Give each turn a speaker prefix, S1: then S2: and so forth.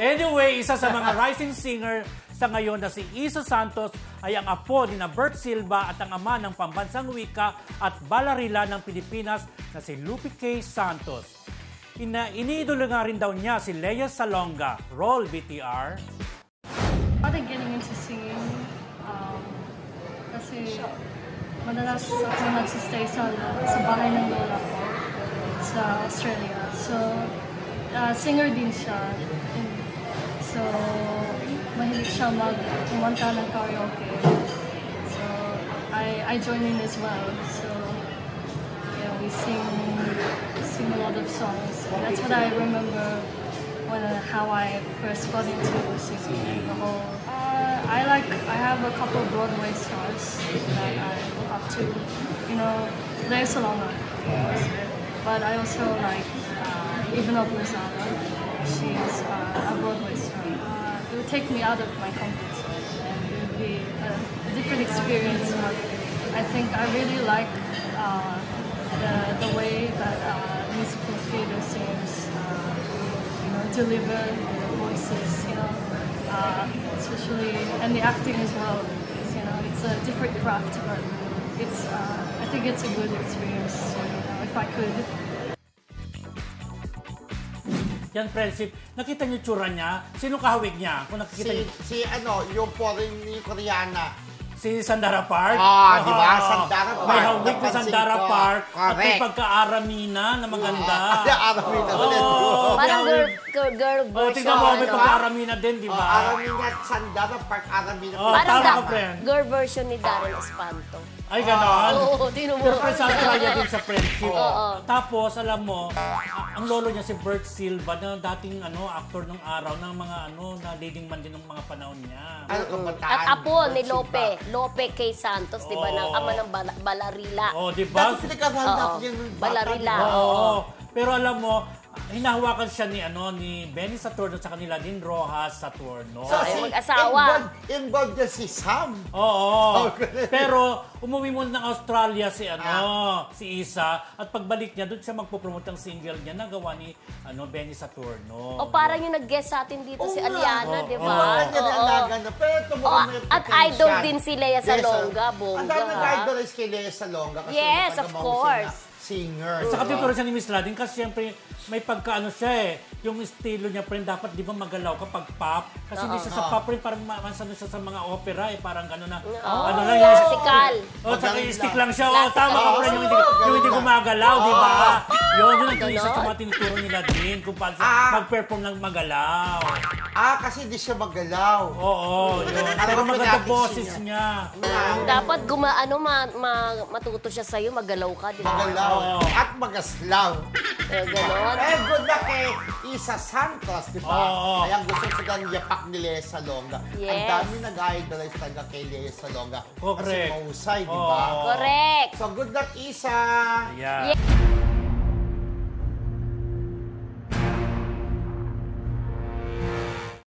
S1: Anyway, isa sa mga rising singer sa ngayon na si Isa Santos ay ang apo ni Bert Silva at ang ama ng pambansang wika at balarila ng Pilipinas na si Lupe K. Santos. Iniidolo nga rin daw niya si Lea Salonga. Roll BTR.
S2: Started getting into singing kasi madalas ako nagsistay sa bahay ng lola ko sa Australia. So, singer din siya. So, mahilig siya kumanta ng karaoke. So, I join in as well. So, yeah, we sing a lot of songs. And that's what I remember how I first got into singing. The whole, I have a couple Broadway stars that I look up to. You know, Lea Salonga. But I also like Ivana Blazada. She's a Broadway star. It would take me out of my comfort zone, and it would be a different experience. But I think I really like the way that musical theater singers, deliver their voices, especially, and the acting as well. It's a different craft, but I think it's a good experience. If I could.
S1: Yan, Friendship. Nakita niyo tsura niya? Sino kahawig niya? Kung nakikita niyo...
S3: yung foreign ni Koreana.
S1: Si Sandara Park?
S3: Di ba? Sandara Park.
S1: May hawig ni Sandara Park. At may pagka-Aramina na maganda.
S3: Aramina.
S4: Parang girl version.
S1: Tingnan mo, may pagka-Aramina din, di ba?
S3: Aramina at Sandara Park. Aramina.
S4: Parang girl version ni Darren Espanto.
S1: Ay, gano'n?
S4: Oo, tinumura.
S1: Pero sa Australia din sa Friendship. Tapos, alam mo, ang lolo niya si Bert Silva, na dating actor ng araw, ng mga na leading man din ng mga panahon niya.
S4: At apo ni Lupe K. Santos, di ba, ng ama ng balarila.
S1: Di ba?
S4: Balarila.
S1: Pero alam mo, hinahawakan siya ni Benny Saturno sa kanila din Rojas Saturno.
S3: So,
S4: mag-asawa.
S3: Involved niya si Sam.
S1: Oo. Pero umuwi muna ng Australia si Isa, at pagbalik niya doon siya magpo-promote ng single niya na gawa ni Benny Saturno.
S4: Parang yung nag-guest sa atin dito si Aliana, di ba? At idol din si Lea Salonga, bongga.
S3: Ang dami nag-idolize kay Lea Salonga.
S4: Yes, of course.
S3: Singer.
S1: Saka tinuturo siya ni Miss Ladin kasi siyempre may pagkaano siya yung estilo niya pa rin dapat di ba magalaw kapag pop. Kasi hindi siya sa pop rin, parang mansano siya sa mga opera parang gano'n na.
S4: Classical.
S1: Saka stick lang siya. Tama ka pa rin yung hindi gumagalaw, di ba? Yun ang isa sa mga tinuturo nila din kung paano mag-perform ng magalaw.
S3: Kasi hindi siya magalaw.
S1: Oo, yun. Pero maganda boses niya.
S4: Dapat matuto siya sa'yo, magalaw ka, di ba?
S3: Magalaw. At magaslaw.
S4: Ganon.
S3: Good luck kay Isa Santos, di ba? Kaya gusto silang yapak ni Lea Salonga.
S4: Yes.
S3: Ang dami nag-idolize talaga kay Lea Salonga.
S1: Correct.
S3: Kasi mahusay, di ba?
S4: Correct.
S3: So good luck, Isa!
S1: Yeah.